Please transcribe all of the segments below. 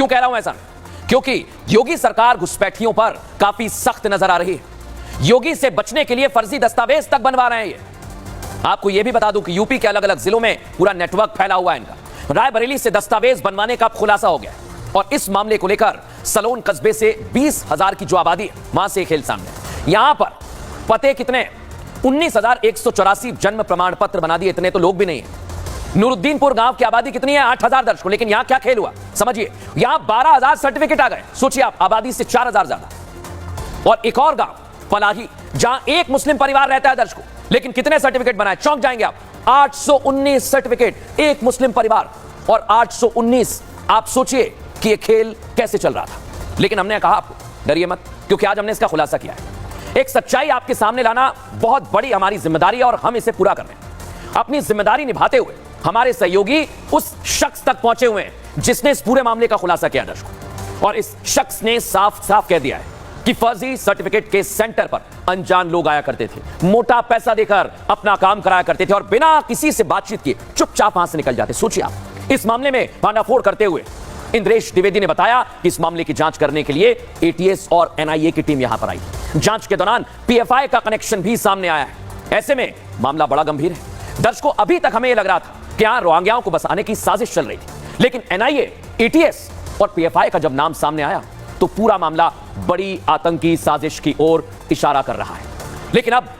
क्यों कह रहा हूं ऐसा? क्योंकि योगी सरकार घुसपैठियों पर काफी सख्त नजर आ रही है। योगी से बचने के लिए फर्जी दस्तावेज तक बनवा रहे हैं ये। आपको यह भी बता दूं कि यूपी के अलग अलग जिलों में पूरा नेटवर्क फैला हुआ है इनका। रायबरेली से दस्तावेज बनवाने का खुलासा हो गया और इस मामले को लेकर सलोन कस्बे से 20,000 की जो आबादी है वहां से खेल सामने। यहां पर पते कितने? 19,184 जन्म प्रमाण पत्र बना दिए। इतने तो लोग भी नहीं है। नूरुद्दीनपुर गांव की आबादी कितनी है? 8,000 दर्शकों। लेकिन यहां क्या खेल हुआ समझिए, यहां 12,000 सर्टिफिकेट आ गए। सोचिए आप, आबादी से 4,000 ज्यादा। और एक और गांव पलाही, जहां एक मुस्लिम परिवार रहता है दर्शकों, लेकिन कितने सर्टिफिकेट बनाए? चौंक जाएंगे आप। 819 सर्टिफिकेट, एक मुस्लिम परिवार और 819। आप सोचिए कि यह खेल कैसे चल रहा था। लेकिन हमने कहा आपको डरिए मत, क्योंकि आज हमने इसका खुलासा किया है। एक सच्चाई आपके सामने लाना बहुत बड़ी हमारी जिम्मेदारी है और हम इसे पूरा कर रहे हैं। अपनी जिम्मेदारी निभाते हुए हमारे सहयोगी उस शख्स तक पहुंचे हुए हैं जिसने इस पूरे मामले का खुलासा किया दर्शकों। और इस शख्स ने साफ साफ कह दिया है कि फर्जी सर्टिफिकेट के सेंटर पर अनजान लोग आया करते थे, मोटा पैसा देकर अपना काम कराया करते थे और बिना किसी से बातचीत किए चुपचाप वहां से निकल जाते। सोचिए आप, इस मामले में भांडाफोड़ करते हुए इंद्रेश द्विवेदी ने बताया कि इस मामले की जांच करने के लिए एटीएस और एनआईए की टीम यहां पर आई। जांच के दौरान पीएफआई का कनेक्शन भी सामने आया है। ऐसे में मामला बड़ा गंभीर है दर्शकों। अभी तक हमें यह लग रहा था कि यहां रोहिंग्याओं को बसाने की साजिश चल रही थी, लेकिन एनआईए, एटीएस और पीएफआई का जब नाम सामने आया तो पूरा मामला बड़ी आतंकी साजिश की ओर इशारा कर रहा है। लेकिन अब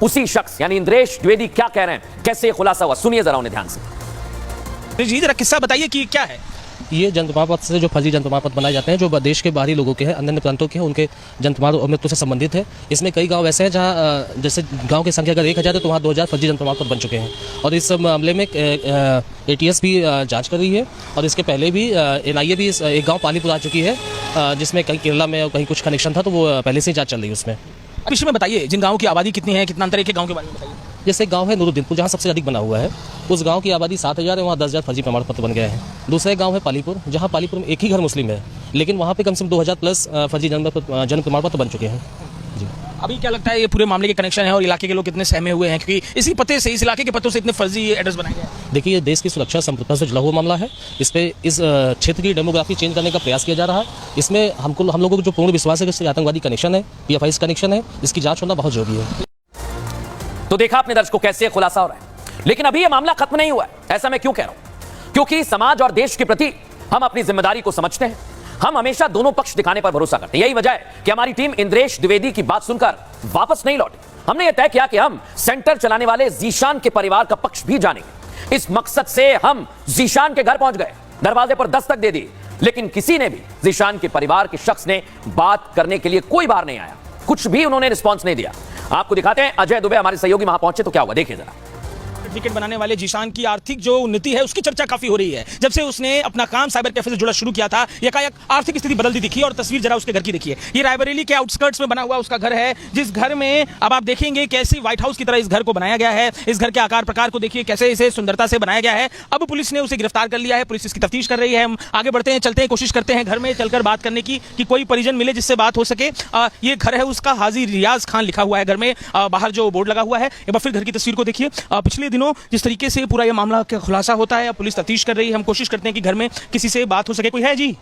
उसी शख्स यानी इंद्रेश द्विवेदी क्या कह रहे हैं, कैसे खुलासा हुआ, सुनिए जरा उन्हें ध्यान से। जी जरा किस्सा बताइए कि क्या है ये जन प्रमाण पत्र से जो फर्जी जन प्रमाण पत्र बनाए जाते हैं, जो देश के बाहरी लोगों के हैं, अन्य प्रांतों के हैं, उनके जन प्रमाण मृत्यु से संबंधित है। इसमें कई गांव ऐसे हैं जहां जैसे गांव की संख्या अगर 1,000 है तो वहां 2,000 फर्जी जन प्रमाण पत्र बन चुके हैं। और इस मामले में एटीएस भी जांच कर रही है और इसके पहले भी एनआईए भी एक गाँव पानीपुर आ चुकी है, जिसमें कहीं केरला में कहीं कुछ कनेक्शन था, तो वो पहले से ही जाँच चल रही है उसमें। अब इसमें बताइए जिन गाँव की आबादी कितनी है, कितना अंतर है, गाँव के बारे में बताइए। जैसे एक गांव है नूरुद्दीनपुर, जहां सबसे अधिक बना हुआ है। उस गांव की आबादी 7,000 है, वहां 10,000 फर्जी प्रमाण पत्र बन गए हैं। दूसरा एक गांव है पालीपुर, जहां पालीपुर में एक ही घर मुस्लिम है, लेकिन वहां पे कम से कम 2,000 प्लस फर्जी जन्म प्रमाण पत्र बन चुके हैं। जी, अभी क्या लगता है ये पूरे मामले के कनेक्शन है और इलाके के लोग कितने सहमे हुए हैं, क्योंकि इसी पते से, इस इलाके के पतों से इतने फर्जी एड्रेस बनाए गए हैं? देखिए, ये देश की सुरक्षा संप्रभुता से जुड़ा हुआ मामला है। इस पे इस क्षेत्र की डेमोग्राफी चेंज करने का प्रयास किया जा रहा है। इसमें हम लोगों को जो पूर्ण विश्वास है कि आतंकवादी कनेक्शन है, पीएफआई कनेक्शन है, इसकी जाँच होना बहुत जरूरी है। तो देखा आपने दर्शकों कैसे खुलासा हो रहा है। लेकिन अभी यह मामला खत्म नहीं हुआ है। ऐसा मैं क्यों कह रहा हूं? क्योंकि समाज और देश के प्रति हम अपनी जिम्मेदारी को समझते हैं। हम हमेशा दोनों पक्ष दिखाने पर भरोसा करते हैं। यही वजह है कि हमारी टीम इंद्रेश द्विवेदी की बात सुनकर वापस नहीं लौटी। हमने यह तय किया कि हम सेंटर चलाने वाले जीशान के परिवार का पक्ष भी जानेंगे। इस मकसद से हम जीशान के घर पहुंच गए, दरवाजे पर दस्तक दे दी, लेकिन किसी ने भी जीशान के परिवार के शख्स ने बात करने के लिए कोई बार नहीं आया। कुछ भी उन्होंने रिस्पॉन्स नहीं दिया। आपको दिखाते हैं, अजय दुबे हमारे सहयोगी वहां पहुंचे तो क्या हुआ, देखिए जरा। सर्टिफिकेट बनाने वाले जीशान की आर्थिक जो उन्नति है उसकी चर्चा काफी हो रही है। जब से उसने अपना काम साइबर कैफे से जुड़ा शुरू किया था, एकाएक आर्थिक स्थिति बदलती दिखी। और तस्वीर जरा उसके घर की देखिए। ये रायबरेली के आउटस्कर्ट्स में बना हुआ उसका घर है, जिस घर में अब आप देखेंगे कैसे व्हाइट हाउस की तरह इस घर को बनाया गया है। इस घर के आकार प्रकार को देखिए, कैसे इसे सुंदरता से बनाया गया है। अब पुलिस ने उसे गिरफ्तार कर लिया है, पुलिस इसकी तफ्तीश कर रही है। हम आगे बढ़ते हैं, चलते हैं, कोशिश करते हैं घर में चलकर बात करने की, कि कोई परिजन मिले जिससे बात हो सके। ये घर है उसका, हाजी रियाज खान लिखा हुआ है घर में, बाहर जो बोर्ड लगा हुआ है। एक बार फिर घर की तस्वीर को देखिए। पिछले दिनों जिस तरीके से पूरा ये मामला का खुलासा होता है, पुलिस तफ्तीश कर रही है। हम कोशिश करते हैं कि घर में किसी से बात हो सके। कोई है जी?